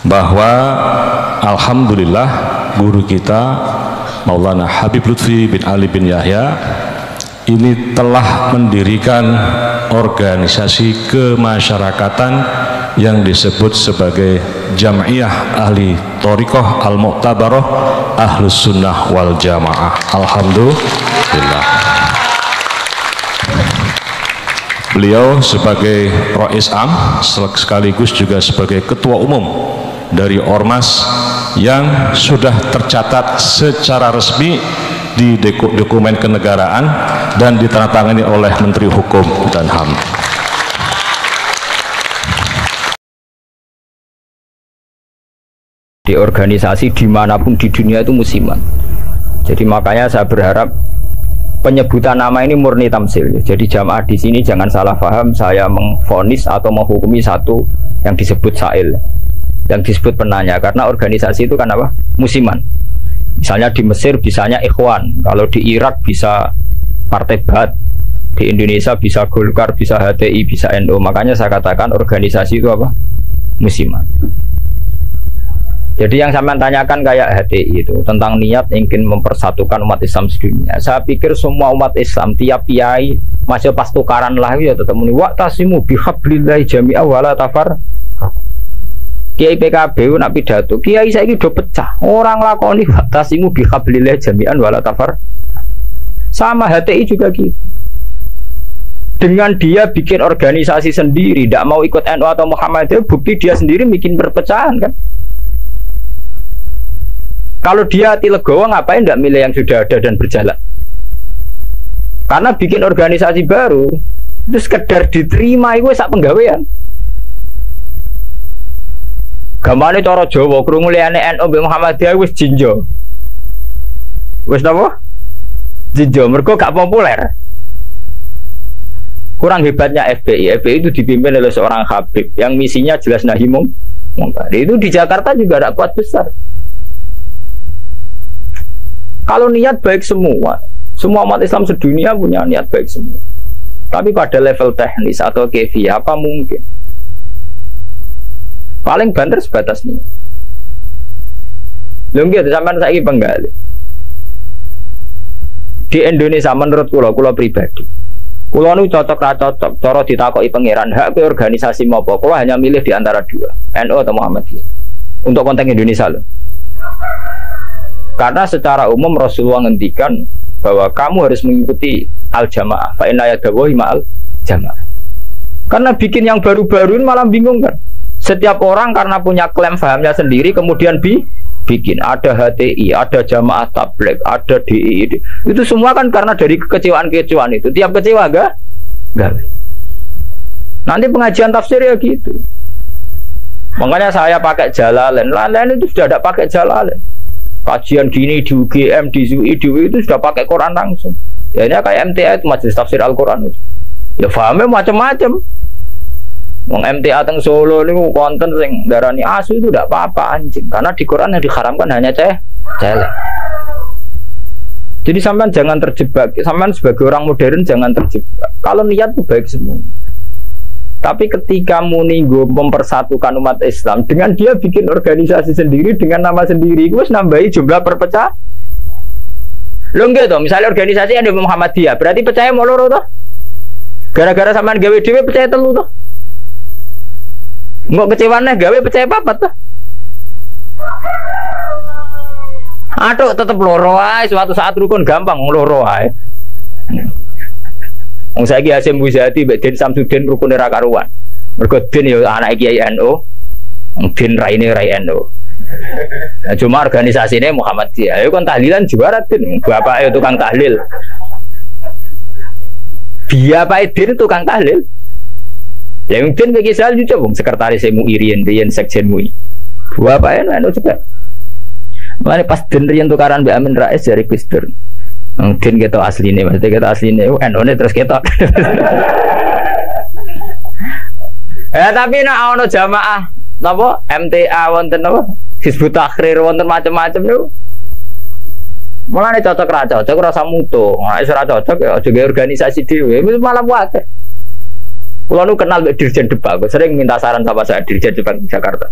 bahwa alhamdulillah guru kita Maulana Habib Lutfi bin Ali bin Yahya ini telah mendirikan organisasi kemasyarakatan yang disebut sebagai Jam'iyah Ahli Thoriqah Al-Mu'tabarah Ahlus Sunnah wal Jamaah. Alhamdulillah. Beliau sebagai Rais Am sekaligus juga sebagai Ketua Umum dari Ormas yang sudah tercatat secara resmi di dokumen kenegaraan dan ditandatangani oleh Menteri Hukum dan HAM. Di organisasi dimanapun di dunia itu musiman. Jadi makanya saya berharap penyebutan nama ini murni tamsil. Jadi jamaah di sini jangan salah paham saya mengvonis atau menghukumi satu yang disebut sa'il, yang disebut penanya, karena organisasi itu kan apa? Musiman. Misalnya di Mesir bisanya Ikhwan, kalau di Irak bisa Partai Ba'ath, di Indonesia bisa Golkar, bisa HTI, bisa NU. Makanya saya katakan organisasi itu apa? Musiman. Jadi yang sampean tanyakan kayak HTI itu tentang niat ingin mempersatukan umat Islam sedunia. Saya pikir semua umat Islam tiap kiai masih pas tukaran lah ya tetap muni waqtasimu bihablillahi jami'a wala tafar. Kiai PKB nak pidato, kiai saiki do pecah. Orang lakoni waqtasimu bihablillahi jami'an wala tafar. Sama HTI juga gitu. Dengan dia bikin organisasi sendiri, tidak mau ikut NU atau Muhammadiyah, bukti dia sendiri bikin perpecahan kan. Kalau dia hati legowo ngapain tidak milih yang sudah ada dan berjalan? Karena bikin organisasi baru itu sekedar diterima itu sak penggawean. Gamane cara Jawa krungu liyane NU mbek Muhammadiyah wis jinjo. Wis napa? Jinjo mergo gak populer. Kurang hebatnya FPI. FPI itu dipimpin oleh seorang Habib yang misinya jelas nahi mungkar. Itu di Jakarta juga ada kuat besar. Kalau niat baik semua umat Islam sedunia punya niat baik semua. Tapi pada level teknis atau kefiah apa mungkin? Paling banter sebatas niat. Lungguh sampean saiki penggali. Di Indonesia menurut kula pribadi, kula nu cocok ra cocok, cara ditakoki pangeran hak ke organisasi mopo, kula hanya milih di antara dua, NU atau Muhammadiyah. Untuk konteks Indonesia loh. Karena secara umum Rasulullah ngendikan bahwa kamu harus mengikuti al-jamaah fa inna yadawahi ma'al jamaah. Karena bikin yang baru-baru malah bingung kan. Setiap orang karena punya klaim fahamnya sendiri kemudian bikin ada HTI, ada jamaah tabligh, ada DI. Itu semua kan karena dari kekecewaan-kekecewaan itu. Tiap kecewa enggak? Nanti pengajian tafsir ya gitu. Makanya saya pakai Jalalain. Lain itu sudah ada pakai Jalalain. Kajian gini di UGM, di UI, di UI itu sudah pakai Quran langsung. Ya ini kayak MTA itu Majelis Tafsir Al-Quran itu. Ya fahamnya macam-macam. Wong MTA teng Solo ini konten sing darani asu itu tidak apa-apa anjing. Karena di Quran yang diharamkan hanya celek. Jadi sampean jangan terjebak. Sampean sebagai orang modern jangan terjebak. Kalau niat itu baik semua. Tapi ketika Muninggo mempersatukan umat Islam dengan dia bikin organisasi sendiri dengan nama sendiri, gue nambahi jumlah perpecah. Lo enggak toh, misalnya organisasi ada Muhammadiyah, berarti percaya mau loro toh? Gara-gara sampean gawe dhewe percaya telu toh? Enggak kecewane gawe percaya papat toh? Aduh tetep loro ae, suatu saat rukun gampang loro ae. Wong saiki Hasyim Muzadi mbek Den Samsudin rukune ra karuan. Mergo Den ya anak Kiai NU, Den raine rai NU. Nah, cuma organisasine Muhammadiyah. Ayo kon tahlilan juara Den, bapake tukang tahlil. Bapake Den tukang tahlil. Ya yang Den iki sal juga wong sekretaris MUI riyen sekjen MUI. Bapake NU juga. Mane pas Den riyen tukaran mbek Amin Rais dari Gusdur. Mungkin kita aslinya, maksudnya kita aslinya, NU-nya terus kita. Tapi nak ono jamaah, apa MTA wonten apa, Hizbut Tahrir wonten macam-macam itu. Malah nih cocok rasa mutu, nggak iso cocok ya juga organisasi dewe, itu malah wae. Kalau nu kenal Dirjen Depak, sering minta saran sama saya Dirjen Depak di Jakarta.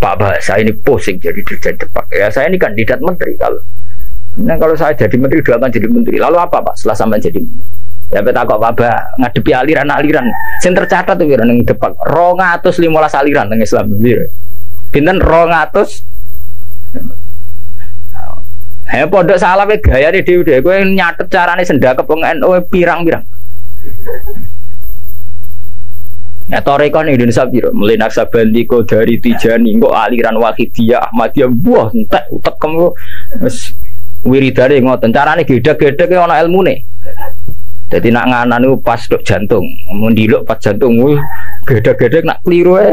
Pak Bahasa ini pusing jadi dirjen Depak. Ya saya ini kandidat menteri kalau. Nah kalau saya jadi menteri doakan jadi menteri. Lalu apa Pak setelah sampai jadi menteri? Ya peta kok Pak Bah ngadepi aliran-aliran. Sing tercatat tuh kira ning Depak 215 aliran nang Islam sendiri. Pinten 200. Pondok salah we gayane dhewe-dhewe kowe nyatet carane sendakep wong NU pirang-pirang. Nah, toreko ning Indonesia piro? Mulai Naksabandi, Qadari, Tijani, kok aliran Wahidiyah, Ahmadiyah, buah entek utekem wis wiridane ngoten. Carane gedhe-gedhe ana ilmune. Dadi nak nganan niku pas tok jantung, mendiluk pas jantung gedhe-gedhe nak kliru ae.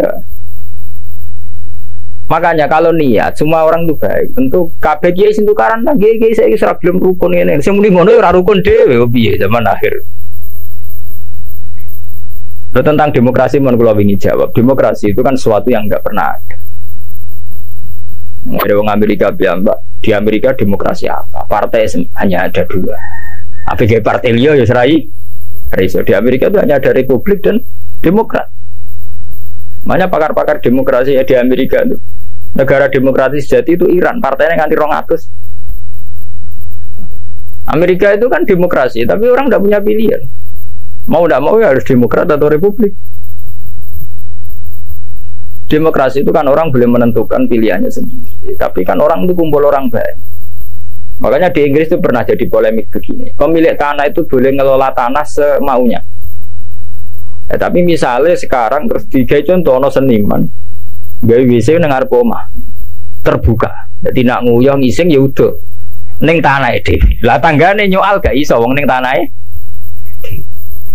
Makanya kalau niat semua orang itu baik. Tentu kabeh kiai sing tukaran lah kiai saiki ora gelem rukun ngene. Sing muni ngono ora rukun dhewe piye zaman akhir. Lalu tentang demokrasi mohon kula wingi jawab. Demokrasi itu kan sesuatu yang enggak pernah ada. Ada orang Amerika bilang, Mbak, di Amerika demokrasi apa? Partai hanya ada 2. APG partai liya ya serai. Di Amerika itu hanya ada Republik dan Demokrat. Makanya pakar-pakar demokrasi ya di Amerika itu. Negara demokratis sejati itu Iran, partainya nganti 200. Amerika itu kan demokrasi, tapi orang tidak punya pilihan. Mau tidak mau ya harus Demokrat atau Republik. Demokrasi itu kan orang boleh menentukan pilihannya sendiri. Tapi kan orang itu kumpul orang banyak. Makanya di Inggris itu pernah jadi polemik begini. Pemilik tanah itu boleh ngelola tanah semaunya. Tapi misalnya sekarang terus digawe contoh ono seniman gawe WC nang ngarep omah terbuka. Dadi nak nguyah ngising ya udah ning tanahe dhewe. Lah tanggane nyoal gak iso wong ning tanahe.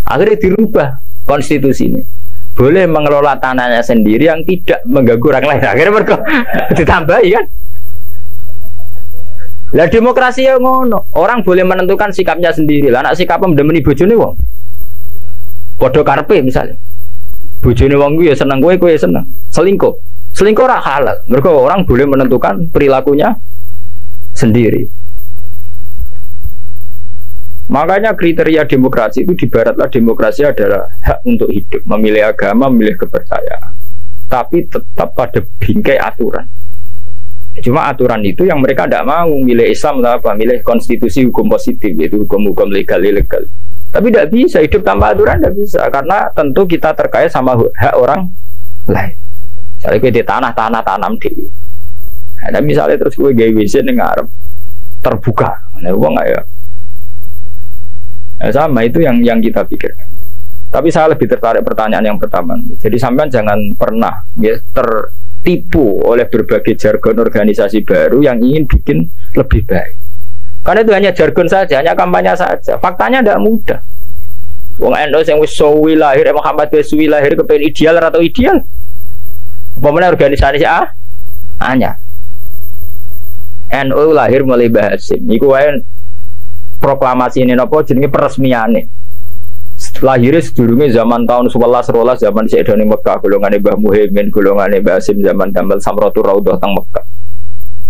Akhirnya dirubah konstitusi ini. Boleh mengelola tanahnya sendiri yang tidak mengganggu orang lain. Akhirnya mereka ditambahi kan. Lah demokrasi ya ngono. Orang boleh menentukan sikapnya sendiri. Lah anak sikap mendemeni bojone wong. Padha karepe misalnya. Bojone wong ku ya seneng kowe ya seneng. Selingkuh. Selingkuh ora halal. Mergo orang boleh menentukan perilakunya sendiri. Makanya kriteria demokrasi itu di baratlah demokrasi adalah hak untuk hidup, memilih agama, memilih kepercayaan. Tapi tetap pada bingkai aturan. Cuma aturan itu yang mereka tidak mau milih Islam atau apa, milih konstitusi hukum positif, yaitu hukum-hukum legal ilegal. Tapi tidak bisa hidup tanpa aturan, tidak bisa karena tentu kita terkait sama hak orang lain. Misalnya gue di tanah tanam di. Nah, misalnya terus gue gawe WC ning ngarep terbuka, nah uang nggak ya? Nah, sama itu yang kita pikirkan. Tapi saya lebih tertarik pertanyaan yang pertama. Jadi sampean jangan pernah ya, tertipu oleh berbagai jargon organisasi baru yang ingin bikin lebih baik. Karena itu hanya jargon saja, hanya kampanye saja. Faktanya tidak mudah. Wong NU yang wis suwi lahir, Muhammad wis suwi lahir kepen ideal atau ideal? Umpamanya organisasi hanya NU lahir mulai Mbah Hasyim. Iku wae proklamasi ini apa jenenge peresmiane. Lahirnya sedurunge zaman tahun 11 zaman Sayyidina Mekah, golongane Mbah Muhaimin, golongane Mbah Hasyim zaman Damel Samratul Raudhah teng Mekah.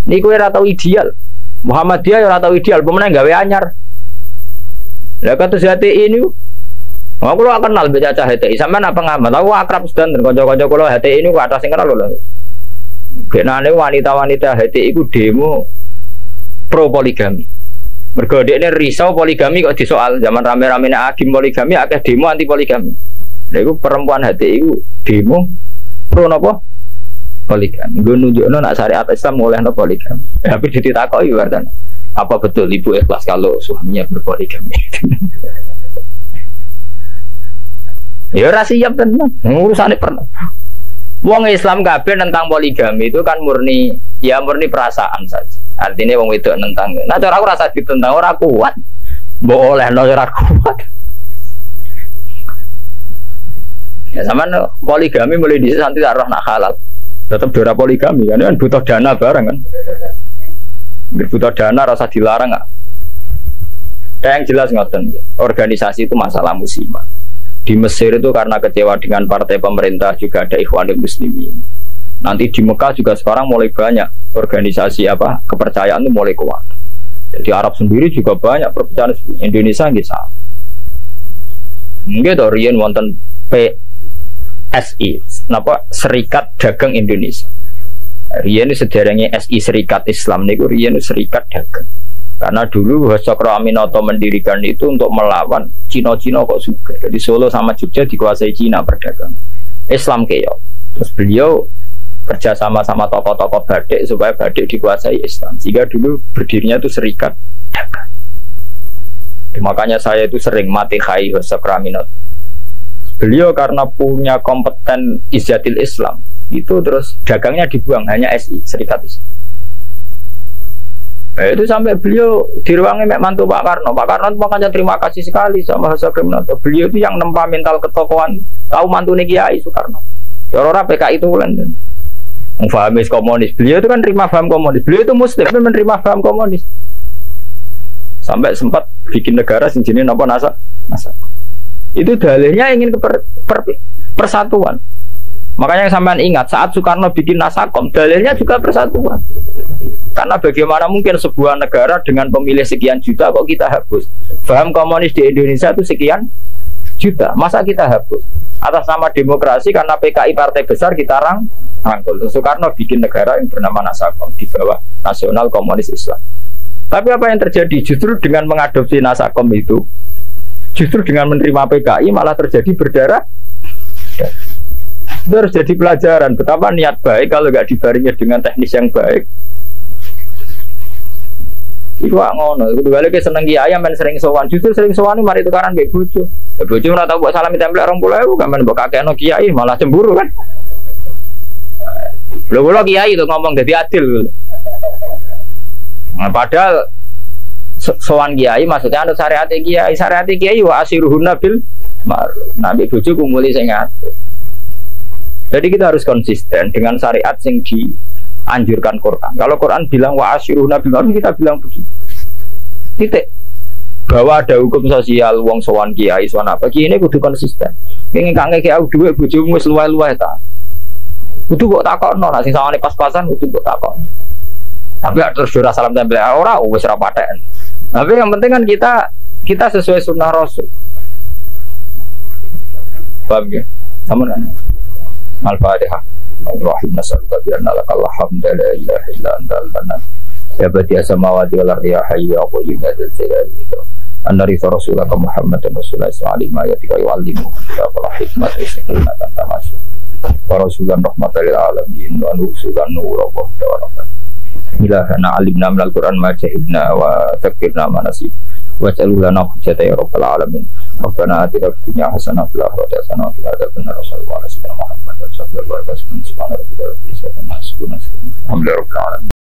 Niku ora tau ideal. Muhammadiyah ora tau ideal, pemenang gawe anyar. Lah kados HTI niku. Aku lo kenal baca HTI, sampean apa ngamal? Aku akrab sedan kanca-kanca kula HTI niku atas sing kenal lho. Genane wanita-wanita HTI iku demo pro poligami. Mergo dekne risau poligami kok disoal zaman rame-ramene agim poligami akeh demo anti poligami. Lha iku perempuan HTI iku demo pro napa? Poligami. Nggo nunjukno nek syariat Islam olehno poligami. Tapi ditakoki wartan. Apa betul ibu ikhlas kalau suaminya berpoligami? Ya ora siap tenan. Urusane pernah. Wong Islam kabeh tentang poligami itu kan murni perasaan saja. Artinya wong wedok nentang. Nah cara aku rasa ditentang ora kuat. Mbok olehno ora kuat. Ya sampean poligami mulai dhisik santi tak roh nak halal. Tetep ora poligami kan butuh dana bareng kan. Butuh dana rasa dilarang enggak. Yang jelas ngoten. Organisasi itu masalah musiman. Di Mesir itu karena kecewa dengan partai pemerintah juga ada Ikhwanul Muslimin. Nanti di Mekah juga sekarang mulai banyak organisasi kepercayaan itu mulai kuat. Di Arab sendiri juga banyak perpecahan. Indonesia nggih sama. Nggih to riyen wonten PSI, Serikat Dagang Indonesia. Riyen sederenge SI Serikat Islam niku riyen serikat dagang. Karena dulu Hasakro Aminoto mendirikan itu untuk melawan Cina-Cina kok juga. Jadi Solo sama Jogja dikuasai Cina perdagangan. Islam keok. Terus beliau kerja sama tokoh-tokoh badik supaya badik dikuasai Islam. Sehingga dulu berdirinya itu serikat dagang. Makanya saya itu sering mati khai Hasakro Aminoto. Beliau karena punya kompeten Izzatil Islam, itu terus dagangnya dibuang, hanya SI, Serikat Islam. Nah, itu sampai beliau di ruangnya mantu Pak Karno. Pak Karno makanya terima kasih sekali sama Hasakro Aminoto. Beliau itu yang nempa mental ketokohan, tahu mantu Kiai Soekarno. Orang PKI itu bulan. Mengfahamis komunis. Beliau itu kan terima paham komunis. Beliau itu Muslim, tapi menerima paham komunis. Sampai sempat bikin negara sejenis apa NASA. Itu dalilnya ingin persatuan. Makanya sampean ingat saat Soekarno bikin Nasakom, dalilnya juga persatuan. Karena bagaimana mungkin sebuah negara dengan pemilih sekian juta kok kita hapus? Paham komunis di Indonesia itu sekian juta, masa kita hapus? Atas nama demokrasi karena PKI partai besar kita rangkul. Soekarno bikin negara yang bernama Nasakom di bawah Nasional Komunis Islam. Tapi apa yang terjadi? Justru dengan mengadopsi Nasakom itu, justru dengan menerima PKI malah terjadi berdarah. Itu harus jadi pelajaran betapa niat baik kalau nggak dibarengi dengan teknis yang baik. Itu ngono. Kedua lagi seneng kiai men sering sowan. Justru sering sowan ini mari tukaran mbek bojo. Bojo ora tau mbok salami templek 20.000 kan men mbok kakekno kiai malah cemburu kan. Lho kula kiai itu ngomong dadi adil. Nah, padahal sowan kiai maksudnya anu syariat kiai wa asiruhunna bil ma'ruf. Nabi bojo kumuli sing ngatur. Jadi kita harus konsisten dengan syariat yang dianjurkan Quran. Kalau Quran bilang wa asyiruhna bil ma'ruf, kita bilang begitu. Titik. Bahwa ada hukum sosial wong sowan kiai sowan apa kiai ini kudu konsisten. Pengen kangen kiai dhuwit bojomu wis luwih-luwih ta. Kudu kok takokno nek sing sawane pas-pasan kudu kok takokno. Tapi terus ora salam tempel ora wis ora paten. Tapi yang penting kan kita sesuai sunnah Rasul. Paham ya? Sama kan? Al-Fatihah. Al-Rahim nasalluka bi anna lakal hamda la ilaha illa anta al-mannan. Ya badi'a samawati wal ardi ya hayyu ya qayyum ya dzal jalali wal ikram. Anna rasulaka Muhammadan rasulullah sallallahu alaihi wa yu'allimu wal hikmah wa sakinatan tamassu. Wa rasulan rahmatan lil alamin wa nusulan nura wa rahmatan. Ilahana alimna minal Qur'an ma jahilna wa dzakirna ma nasina. Waj'alhu lana hujjatan ya rabbal alamin. Rabbana atina fid dunya hasanah wa fil akhirati hasanah wa qina adzabannar. Sallallahu alaihi wa sallam Muhammad wa sallallahu alaihi wa sallam. Subhana rabbika rabbil izzati amma yasifun. Alhamdulillahi rabbil alamin.